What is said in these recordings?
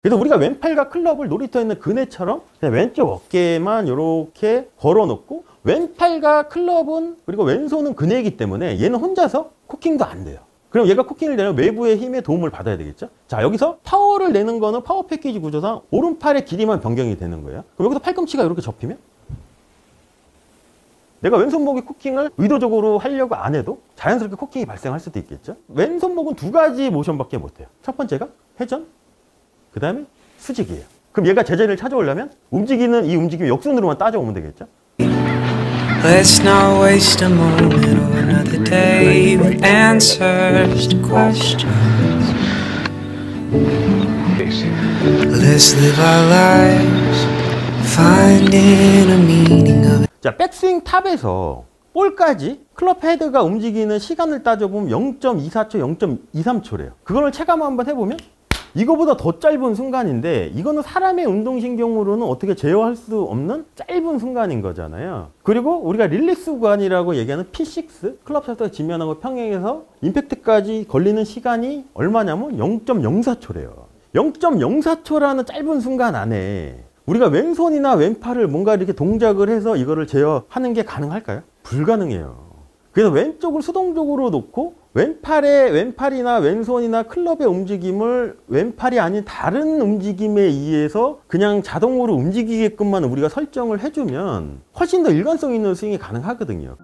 그래서 우리가 왼팔과 클럽을 놀이터에 있는 그네처럼 그냥 왼쪽 어깨에만 이렇게 걸어놓고 왼팔과 클럽은 그리고 왼손은 그네이기 때문에 얘는 혼자서 코킹도 안 돼요. 그럼 얘가 코킹을 내면 외부의 힘에 도움을 받아야 되겠죠. 자, 여기서 파워를 내는 거는 파워 패키지 구조상 오른팔의 길이만 변경이 되는 거예요. 그럼 여기서 팔꿈치가 이렇게 접히면 내가 왼손목이 코킹을 의도적으로 하려고 안 해도 자연스럽게 코킹이 발생할 수도 있겠죠. 왼손목은 두 가지 모션밖에 못해요. 첫 번째가 회전, 그 다음에 수직이에요. 그럼 얘가 제자리를 찾아오려면 움직이는 이 움직임이 역순으로만 따져오면 되겠죠. Let's not waste a moment or another day with answers to questions. Let's live our lives finding a meaning of it. 자, 백스윙 탑에서 볼까지 클럽 헤드가 움직이는 시간을 따져보면 0.24초, 0.23초래요. 그거를 체감 한번 해보면 이거보다 더 짧은 순간인데 이거는 사람의 운동신경으로는 어떻게 제어할 수 없는 짧은 순간인 거잖아요. 그리고 우리가 릴리스 구간이라고 얘기하는 P6 클럽 샤프트가 지면하고 평행해서 임팩트까지 걸리는 시간이 얼마냐면 0.04초래요. 0.04초라는 짧은 순간 안에 우리가 왼손이나 왼팔을 뭔가 이렇게 동작을 해서 이거를 제어하는 게 가능할까요? 불가능해요. 그래서 왼쪽을 수동적으로 놓고 왼팔이나 왼손이나 클럽의 움직임을 왼팔이 아닌 다른 움직임에 의해서 그냥 자동으로 움직이게끔만 우리가 설정을 해주면 훨씬 더 일관성 있는 스윙이 가능하거든요.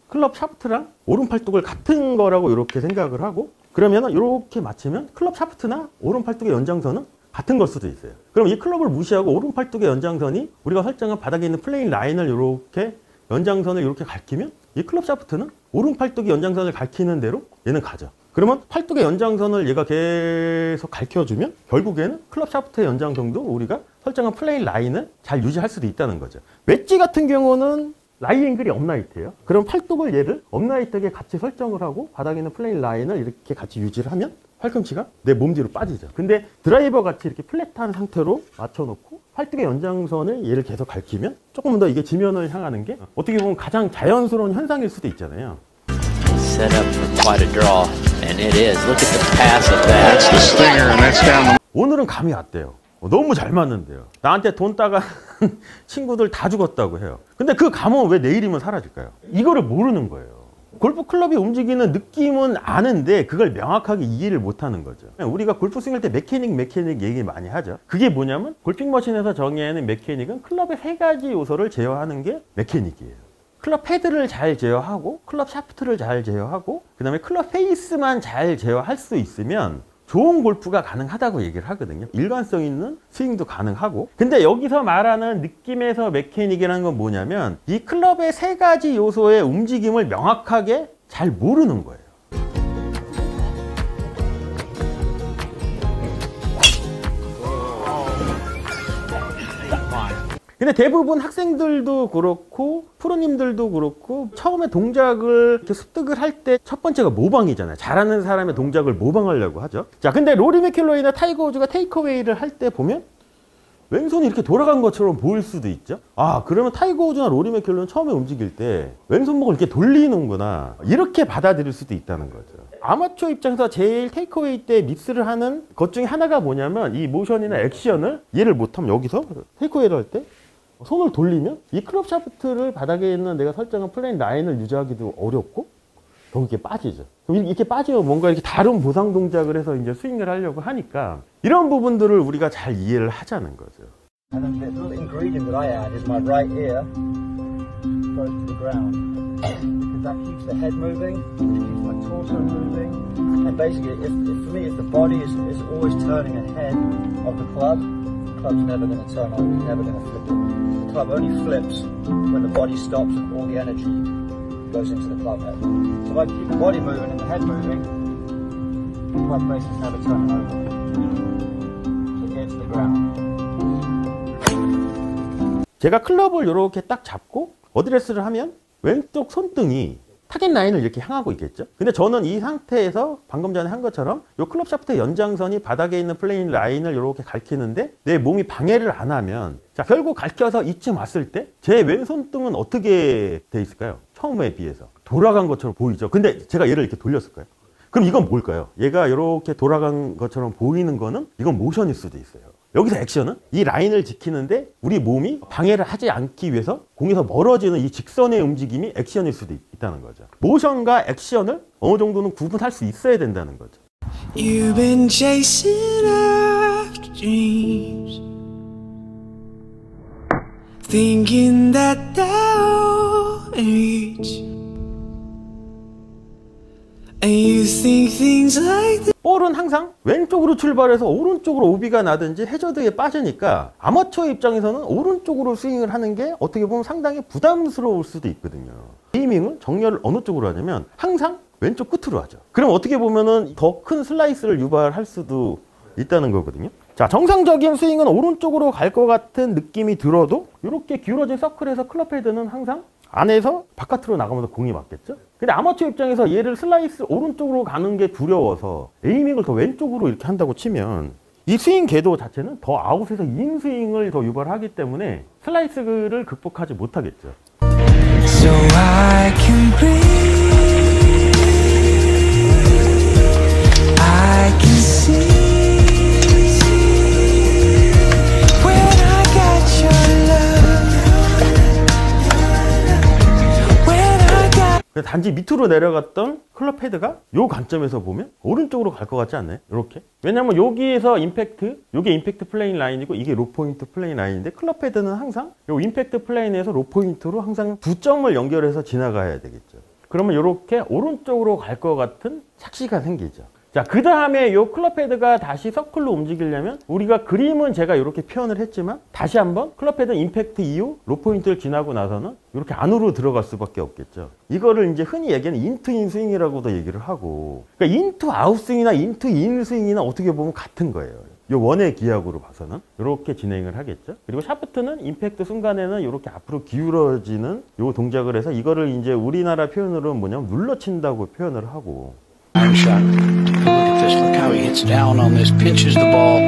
클럽 샤프트랑 오른팔뚝을 같은 거라고 이렇게 생각을 하고 그러면 이렇게 맞추면 클럽 샤프트나 오른팔뚝의 연장선은 같은 걸 수도 있어요. 그럼 이 클럽을 무시하고 오른팔뚝의 연장선이 우리가 설정한 바닥에 있는 플레인 라인을 이렇게 연장선을 이렇게 가리키면 이 클럽 샤프트는 오른팔뚝의 연장선을 가리키는 대로 얘는 가죠. 그러면 팔뚝의 연장선을 얘가 계속 가르쳐주면 결국에는 클럽 샤프트의 연장선도 우리가 설정한 플레인 라인을 잘 유지할 수도 있다는 거죠. 웨지 같은 경우는 라이 앵글이 업라이트예요. 그럼 팔뚝을 얘를 업라이트하게 같이 설정을 하고 바닥에 있는 플레인 라인을 이렇게 같이 유지를 하면 팔꿈치가 내 몸 뒤로 빠지죠. 근데 드라이버 같이 이렇게 플랫한 상태로 맞춰놓고 팔뚝의 연장선을 얘를 계속 가리키면 조금 더 이게 지면을 향하는 게 어떻게 보면 가장 자연스러운 현상일 수도 있잖아요. Set up for quite a draw, and it is. Look at the pass of that. That's the stinger, and that's down the... 오늘은 감이 왔대요. 너무 잘 맞는데요. 나한테 돈 따간 친구들 다 죽었다고 해요. 근데 그 감은 왜 내일이면 사라질까요? 이거를 모르는 거예요. 골프 클럽이 움직이는 느낌은 아는데 그걸 명확하게 이해를 못하는 거죠. 우리가 골프 스윙할 때 메케닉 얘기 많이 하죠. 그게 뭐냐면 골핑 머신에서 정의하는 메케닉은 클럽의 세 가지 요소를 제어하는 게 메케닉이에요. 클럽 헤드를 잘 제어하고 클럽 샤프트를 잘 제어하고 그 다음에 클럽 페이스만 잘 제어할 수 있으면 좋은 골프가 가능하다고 얘기를 하거든요. 일관성 있는 스윙도 가능하고. 근데 여기서 말하는 느낌에서 메케닉이라는 건 뭐냐면 이 클럽의 세 가지 요소의 움직임을 명확하게 잘 모르는 거예요. 근데 대부분 학생들도 그렇고 프로님들도 그렇고 처음에 동작을 이렇게 습득을 할 때 첫 번째가 모방이잖아요. 잘하는 사람의 동작을 모방하려고 하죠. 자, 근데 로리 맥킬로이나 타이거 우즈가 테이크어웨이를 할 때 보면 왼손이 이렇게 돌아간 것처럼 보일 수도 있죠. 아, 그러면 타이거 우즈나 로리 맥킬로이는 처음에 움직일 때 왼손목을 이렇게 돌리는구나, 이렇게 받아들일 수도 있다는 거죠. 아마추어 입장에서 제일 테이크어웨이 때 미스를 하는 것 중에 하나가 뭐냐면 이 모션이나 액션을 이해를 못하면 여기서 테이크어웨이를 할 때 손을 돌리면 이 클럽 샤프트를 바닥에 있는 내가 설정한 플레인 라인을 유지하기도 어렵고 결국 이렇게 빠지죠. 그럼 이렇게 빠지면 뭔가 이렇게 다른 보상 동작을 해서 이제 스윙을 하려고 하니까 이런 부분들을 우리가 잘 이해를 하자는 거죠. And then the little ingredient that I add is my right ear goes to the ground because that keeps the head moving, it keeps my torso moving, and basically, if for me, if the body is always turning ahead of the club's never going to turn on, it's never going to flip it. The club only flips when the body stops and all the energy goes into the club head. So if I keep the body moving and the head moving, the club face is never turning over. So it gets to the ground. 제가 클럽을 이렇게 딱 잡고 어드레스를 하면 왼쪽 손등이 타겟 라인을 이렇게 향하고 있겠죠. 근데 저는 이 상태에서 방금 전에 한 것처럼 이 클럽 샤프트의 연장선이 바닥에 있는 플레인 라인을 이렇게 가리키는데 내 몸이 방해를 안 하면, 자, 결국 가리켜서 이쯤 왔을 때 제 왼손등은 어떻게 돼 있을까요? 처음에 비해서 돌아간 것처럼 보이죠. 근데 제가 얘를 이렇게 돌렸을까요? 그럼 이건 뭘까요? 얘가 이렇게 돌아간 것처럼 보이는 거는 이건 모션일 수도 있어요. 여기서 액션은 이 라인을 지키는데 우리 몸이 방해를 하지 않기 위해서 공에서 멀어지는 이 직선의 움직임이 액션일 수도 있다는 거죠. 모션과 액션을 어느 정도는 구분할 수 있어야 된다는 거죠. You've been chasing after dreams, thinking that they'll reach, and you think things like that. 볼은 항상 왼쪽으로 출발해서 오른쪽으로 오비가 나든지 해저드에 빠지니까 아마추어 입장에서는 오른쪽으로 스윙을 하는 게 어떻게 보면 상당히 부담스러울 수도 있거든요. 에이밍을 정렬을 어느 쪽으로 하냐면 항상 왼쪽 끝으로 하죠. 그럼 어떻게 보면은 더 큰 슬라이스를 유발할 수도 있다는 거거든요. 자, 정상적인 스윙은 오른쪽으로 갈 것 같은 느낌이 들어도 이렇게 기울어진 서클에서 클럽 헤드는 항상 안에서 바깥으로 나가면서 공이 맞겠죠? 근데 아마추어 입장에서 얘를 슬라이스 오른쪽으로 가는 게 두려워서 에이밍을 더 왼쪽으로 이렇게 한다고 치면 이 스윙 궤도 자체는 더 아웃에서 인 스윙을 더 유발하기 때문에 슬라이스를 극복하지 못하겠죠. So I can breathe, I can see when I got your love, when I got. 단지 밑으로 내려갔던 클럽 헤드가 이 관점에서 보면 오른쪽으로 갈 것 같지 않나요? 이렇게. 왜냐면 여기에서 임팩트, 이게 임팩트 플레인 라인이고 이게 로 포인트 플레인 라인인데 클럽 헤드는 항상 이 임팩트 플레인에서 로 포인트로 항상 두 점을 연결해서 지나가야 되겠죠. 그러면 이렇게 오른쪽으로 갈 것 같은 착시가 생기죠. 자, 그 다음에 이 클럽 헤드가 다시 서클로 움직이려면 우리가 그림은 제가 이렇게 표현을 했지만 다시 한번 클럽 헤드 임팩트 이후 로 포인트를 지나고 나서는 이렇게 안으로 들어갈 수밖에 없겠죠. 이거를 이제 흔히 얘기하는 인투 인 스윙이라고도 얘기를 하고, 그러니까 인투 아웃 스윙이나 인투 인 스윙이나 어떻게 보면 같은 거예요. 이 원의 기하학으로 봐서는 이렇게 진행을 하겠죠. 그리고 샤프트는 임팩트 순간에는 이렇게 앞으로 기울어지는 이 동작을 해서 이거를 이제 우리나라 표현으로는 뭐냐면 눌러친다고 표현을 하고. Iron shot. Look at this. Look how he hits down on this, pinches the ball,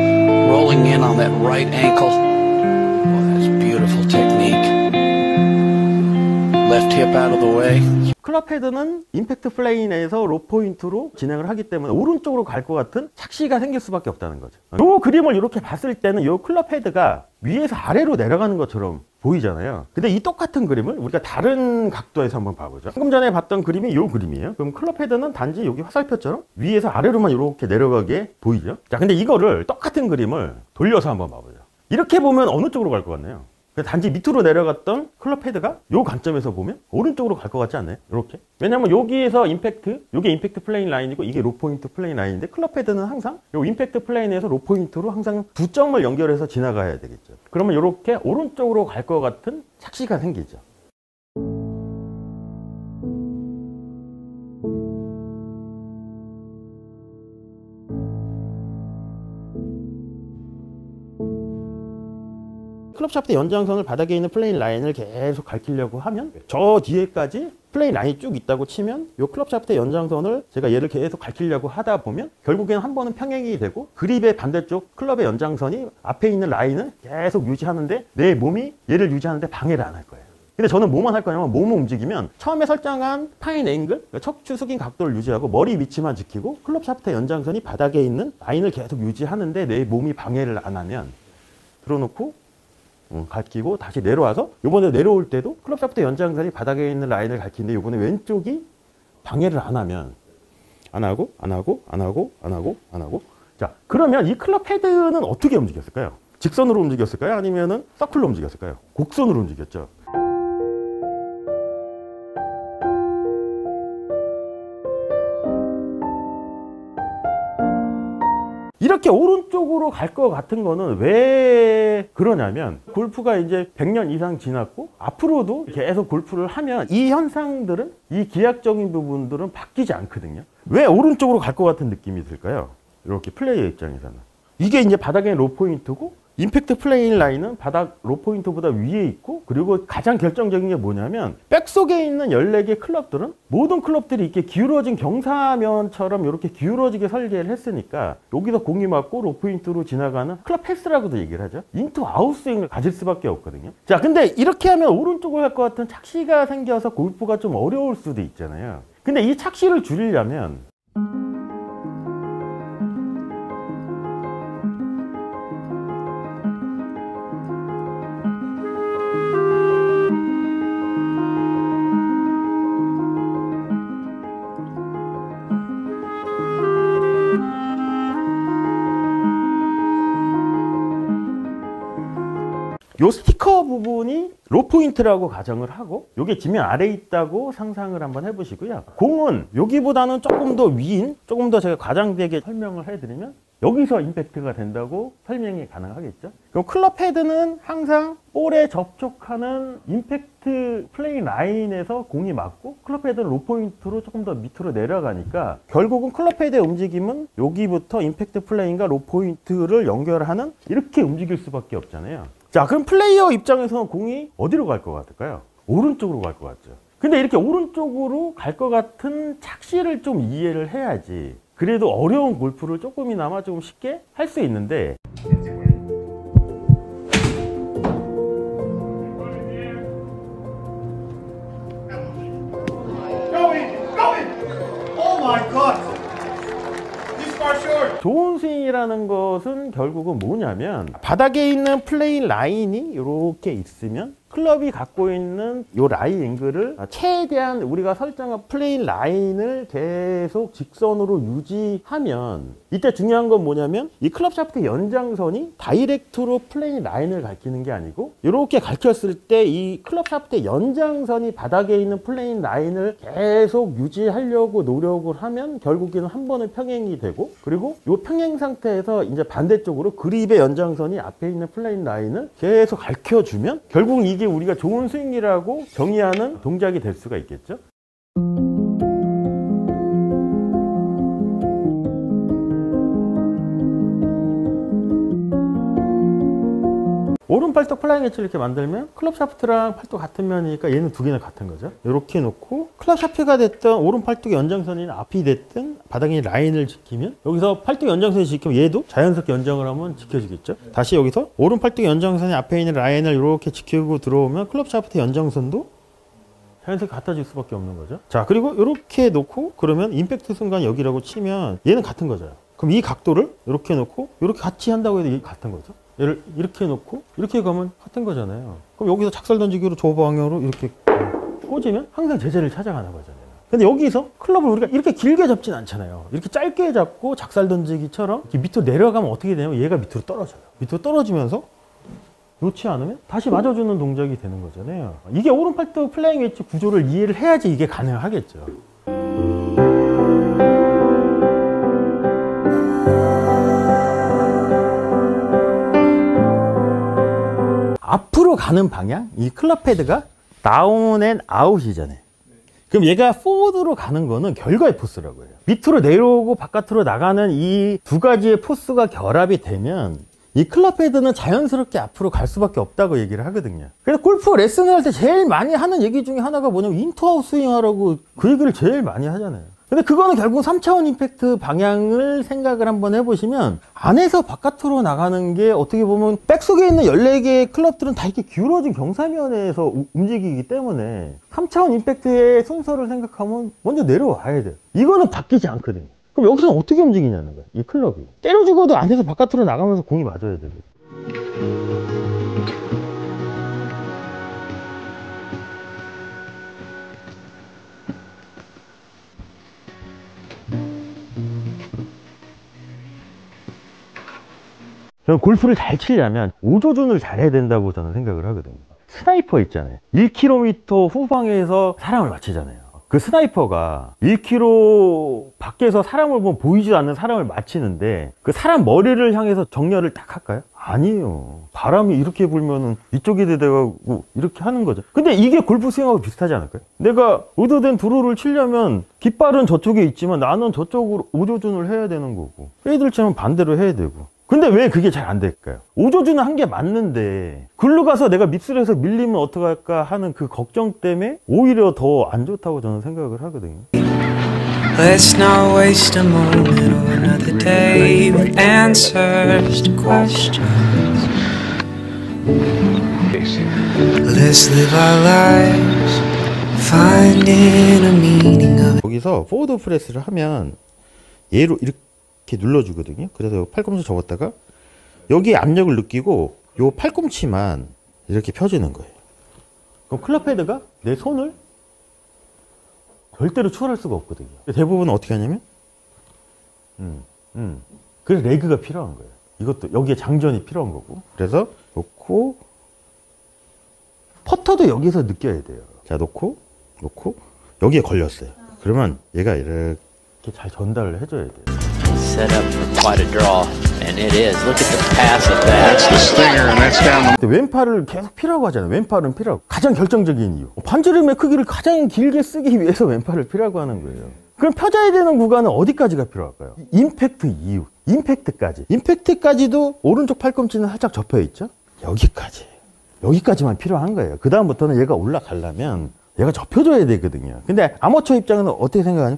rolling in on that right ankle. Oh, that's beautiful technique. Left hip out of the way. 클럽 헤드는 임팩트 플레인에서 로 포인트로 진행을 하기 때문에 오른쪽으로 갈 것 같은 착시가 생길 수밖에 없다는 거죠. 이 그림을 이렇게 봤을 때는 이 클럽 헤드가 위에서 아래로 내려가는 것처럼 보이잖아요. 근데 이 똑같은 그림을 우리가 다른 각도에서 한번 봐보죠. 조금 전에 봤던 그림이 이 그림이에요. 그럼 클럽 헤드는 단지 여기 화살표처럼 위에서 아래로만 이렇게 내려가게 보이죠. 자, 근데 이거를 똑같은 그림을 돌려서 한번 봐보죠. 이렇게 보면 어느 쪽으로 갈 것 같나요? 단지 밑으로 내려갔던 클럽 헤드가 이 관점에서 보면 오른쪽으로 갈 것 같지 않나요? 이렇게. 왜냐면 여기에서 임팩트, 이게 임팩트 플레인 라인이고 이게 로 포인트 플레인 라인인데 클럽 헤드는 항상 이 임팩트 플레인에서 로 포인트로 항상 두 점을 연결해서 지나가야 되겠죠. 그러면 이렇게 오른쪽으로 갈 것 같은 착시가 생기죠. 클럽 샤프트 연장선을 바닥에 있는 플레인 라인을 계속 가리키려고 하면 저 뒤에까지 플레인 라인이 쭉 있다고 치면 이 클럽 샤프트 연장선을 제가 얘를 계속 가리키려고 하다 보면 결국에는 한 번은 평행이 되고 그립의 반대쪽 클럽의 연장선이 앞에 있는 라인을 계속 유지하는데 내 몸이 얘를 유지하는데 방해를 안 할 거예요. 근데 저는 뭐만 할 거냐면 몸을 움직이면 처음에 설정한 파인 앵글, 그러니까 척추 숙인 각도를 유지하고 머리 위치만 지키고 클럽 샤프트 연장선이 바닥에 있는 라인을 계속 유지하는데 내 몸이 방해를 안 하면 들어놓고 가리키고 다시 내려와서 이번에 내려올 때도 클럽 샤프트 연장선이 바닥에 있는 라인을 가리키는데 이번에 왼쪽이 방해를 안 하면 안 하고 자, 그러면 이 클럽 헤드는 어떻게 움직였을까요? 직선으로 움직였을까요? 아니면은 서클로 움직였을까요? 곡선으로 움직였죠. 이렇게 오른쪽으로 갈 것 같은 거는 왜 그러냐면 골프가 이제 100년 이상 지났고 앞으로도 계속 골프를 하면 이 현상들은, 이 기하학적인 부분들은 바뀌지 않거든요. 왜 오른쪽으로 갈 것 같은 느낌이 들까요? 이렇게 플레이어 입장에서는. 이게 이제 바닥에 로 포인트고 임팩트 플레인 라인은 바닥 로포인트보다 위에 있고, 그리고 가장 결정적인 게 뭐냐면 백속에 있는 14개 클럽들은 모든 클럽들이 이렇게 기울어진 경사면처럼 이렇게 기울어지게 설계를 했으니까 여기서 공이 맞고 로포인트로 지나가는 클럽 패스라고도 얘기를 하죠. 인투 아웃스윙을 가질 수밖에 없거든요. 자, 근데 이렇게 하면 오른쪽으로 갈 것 같은 착시가 생겨서 골프가 좀 어려울 수도 있잖아요. 근데 이 착시를 줄이려면 요 스티커 부분이 로포인트라고 가정을 하고 요게 지면 아래에 있다고 상상을 한번 해보시고요. 공은 여기보다는 조금 더 위인, 조금 더 제가 과장되게 설명을 해드리면 여기서 임팩트가 된다고 설명이 가능하겠죠. 그럼 클럽 헤드는 항상 볼에 접촉하는 임팩트 플레이 라인에서 공이 맞고, 클럽 헤드는 로포인트로 조금 더 밑으로 내려가니까 결국은 클럽 헤드의 움직임은 여기부터 임팩트 플레이인과 로포인트를 연결하는 이렇게 움직일 수밖에 없잖아요. 자, 그럼 플레이어 입장에서는 공이 어디로 갈 것 같을까요? 오른쪽으로 갈 것 같죠. 근데 이렇게 오른쪽으로 갈 것 같은 착시를 좀 이해를 해야지 그래도 어려운 골프를 조금이나마 좀 쉽게 할 수 있는데, 좋은 스윙이라는 것은 결국은 뭐냐면 바닥에 있는 플레이 라인이 이렇게 있으면 클럽이 갖고 있는 이 라이 앵글을 최대한 우리가 설정한 플레이 라인을 계속 직선으로 유지하면, 이때 중요한 건 뭐냐면 이 클럽 샤프트 연장선이 다이렉트로 플레이 라인을 가리키는 게 아니고 이렇게 가르쳤을 때 이 클럽 샤프트 연장선이 바닥에 있는 플레이 라인을 계속 유지하려고 노력을 하면 결국에는 한 번은 평행이 되고, 그리고 이 평행 상태에서 이제 반대쪽으로 그립의 연장선이 앞에 있는 플레이 라인을 계속 가르쳐주면 결국 이게 우리가 좋은 스윙이라고 정의하는 동작이 될 수가 있겠죠. 오른 팔뚝 플라잉 엣지를 이렇게 만들면 클럽 샤프트랑 팔뚝 같은 면이니까 얘는 두 개는 같은 거죠. 이렇게 놓고 클럽 샤프트가 됐든 오른 팔뚝 연장선이 앞이 됐든 바닥에 라인을 지키면, 여기서 팔뚝 연장선이 지키면 얘도 자연스럽게 연장을 하면 지켜지겠죠. 다시 여기서 오른 팔뚝 연장선이 앞에 있는 라인을 이렇게 지키고 들어오면 클럽 샤프트 연장선도 자연스럽게 갖다 줄 수밖에 없는 거죠. 자, 그리고 이렇게 놓고 그러면 임팩트 순간 여기라고 치면 얘는 같은 거죠. 그럼 이 각도를 이렇게 놓고 이렇게 같이 한다고 해도 이게 같은 거죠. 얘를 이렇게 놓고 이렇게 가면 같은 거잖아요. 그럼 여기서 작살 던지기로 저 방향으로 이렇게 꽂으면 항상 제자리를 찾아가는 거잖아요. 근데 여기서 클럽을 우리가 이렇게 길게 잡진 않잖아요. 이렇게 짧게 잡고 작살 던지기처럼 이렇게 밑으로 내려가면 어떻게 되냐면 얘가 밑으로 떨어져요. 밑으로 떨어지면서 놓지 않으면 다시 맞아주는 동작이 되는 거잖아요. 이게 오른 팔뚝 플라잉 웨지 구조를 이해를 해야지 이게 가능하겠죠. 앞으로 가는 방향, 이 클럽 헤드가 다운 앤 아웃이잖아요. 그럼 얘가 포워드로 가는 거는 결과의 포스라고 해요. 밑으로 내려오고 바깥으로 나가는 이 두 가지의 포스가 결합이 되면 이 클럽 헤드는 자연스럽게 앞으로 갈 수밖에 없다고 얘기를 하거든요. 그래서 골프 레슨을 할 때 제일 많이 하는 얘기 중에 하나가 뭐냐면 인투아웃 스윙 하라고 그 얘기를 제일 많이 하잖아요. 근데 그거는 결국 3차원 임팩트 방향을 생각을 한번 해보시면 안에서 바깥으로 나가는 게 어떻게 보면 백속에 있는 14개의 클럽들은 다 이렇게 기울어진 경사면에서 움직이기 때문에 3차원 임팩트의 순서를 생각하면 먼저 내려와야 돼요. 이거는 바뀌지 않거든요. 그럼 여기서는 어떻게 움직이냐는 거예요. 이 클럽이 때려 죽어도 안에서 바깥으로 나가면서 공이 맞아야 돼요. 저는 골프를 잘 치려면 오조준을 잘해야 된다고 저는 생각을 하거든요. 스나이퍼 있잖아요. 1km 후방에서 사람을 맞히잖아요. 그 스나이퍼가 1km 밖에서 사람을 보면 보이지 않는 사람을 맞히는데 그 사람 머리를 향해서 정렬을 딱 할까요? 아니에요. 바람이 이렇게 불면은 이쪽에 대고 이렇게 하는 거죠. 근데 이게 골프 스윙하고 비슷하지 않을까요? 내가 의도된 드로우를 치려면 깃발은 저쪽에 있지만 나는 저쪽으로 오조준을 해야 되는 거고, 페이드를 치면 반대로 해야 되고, 근데 왜 그게 잘 안 될까요? 오조주는 한 게 맞는데 글로 가서 내가 밉스를 해서 밀리면 어떡할까 하는 그 걱정 때문에 오히려 더 안 좋다고 저는 생각을 하거든요. Let's not waste a moment or another day with answers to questions. Let's live our lives finding a meaning of it. 여기서 포워드 프레스를 하면 얘로 이렇게 눌러주거든요. 그래서 팔꿈치 접었다가 여기에 압력을 느끼고 요 팔꿈치만 이렇게 펴주는 거예요. 그럼 클럽 헤드가 내 손을 절대로 추월할 수가 없거든요. 대부분 어떻게 하냐면 그래서 레그가 필요한 거예요. 이것도 여기에 장전이 필요한 거고. 그래서 놓고 퍼터도 여기서 느껴야 돼요. 자, 놓고 여기에 걸렸어요. 그러면 얘가 이렇게 잘 전달을 해줘야 돼요. Set up for quite a draw, and it is. Look at the pass of that. That's the stinger, and that's down the. 왼팔을 계속 피라고 하잖아요. 왼팔은 피라고. 가장 결정적인 이유. 반지름의 크기를 가장 길게 쓰기 위해서 왼팔을 피라고 하는 거예요. 그럼 펴져야 되는 구간은 어디까지가 필요할까요? 임팩트 이후. 임팩트까지. 임팩트까지도 오른쪽 팔꿈치는 살짝 접혀 있죠? 여기까지. 여기까지만 필요한 거예요. 그 다음부터는 얘가 올라가려면 얘가 접혀줘야 되거든요. 근데 아마추어 입장은 어떻게 생각하냐?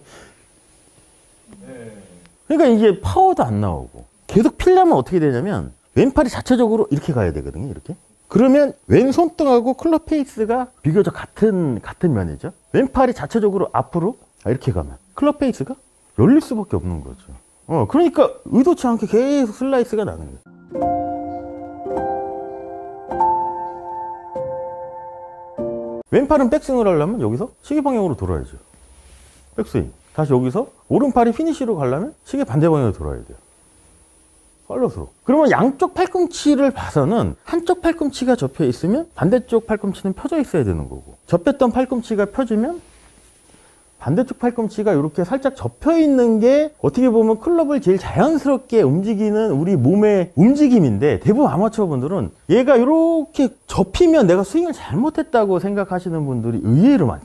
그러니까 이게 파워도 안 나오고 계속 피려면 어떻게 되냐면 왼팔이 자체적으로 이렇게 가야 되거든요. 이렇게. 그러면 왼손등하고 클럽 페이스가 비교적 같은 면이죠. 왼팔이 자체적으로 앞으로 이렇게 가면 클럽 페이스가 열릴 수밖에 없는 거죠. 그러니까 의도치 않게 계속 슬라이스가 나는 거예요. 왼팔은 백스윙을 하려면 여기서 시계 방향으로 돌아야죠. 백스윙. 다시 여기서 오른팔이 피니시로 가려면 시계 반대 방향으로 돌아야 돼요. 팔로스로. 그러면 양쪽 팔꿈치를 봐서는 한쪽 팔꿈치가 접혀 있으면 반대쪽 팔꿈치는 펴져 있어야 되는 거고, 접혔던 팔꿈치가 펴지면 반대쪽 팔꿈치가 이렇게 살짝 접혀 있는 게 어떻게 보면 클럽을 제일 자연스럽게 움직이는 우리 몸의 움직임인데, 대부분 아마추어 분들은 얘가 이렇게 접히면 내가 스윙을 잘못했다고 생각하시는 분들이 의외로 많죠.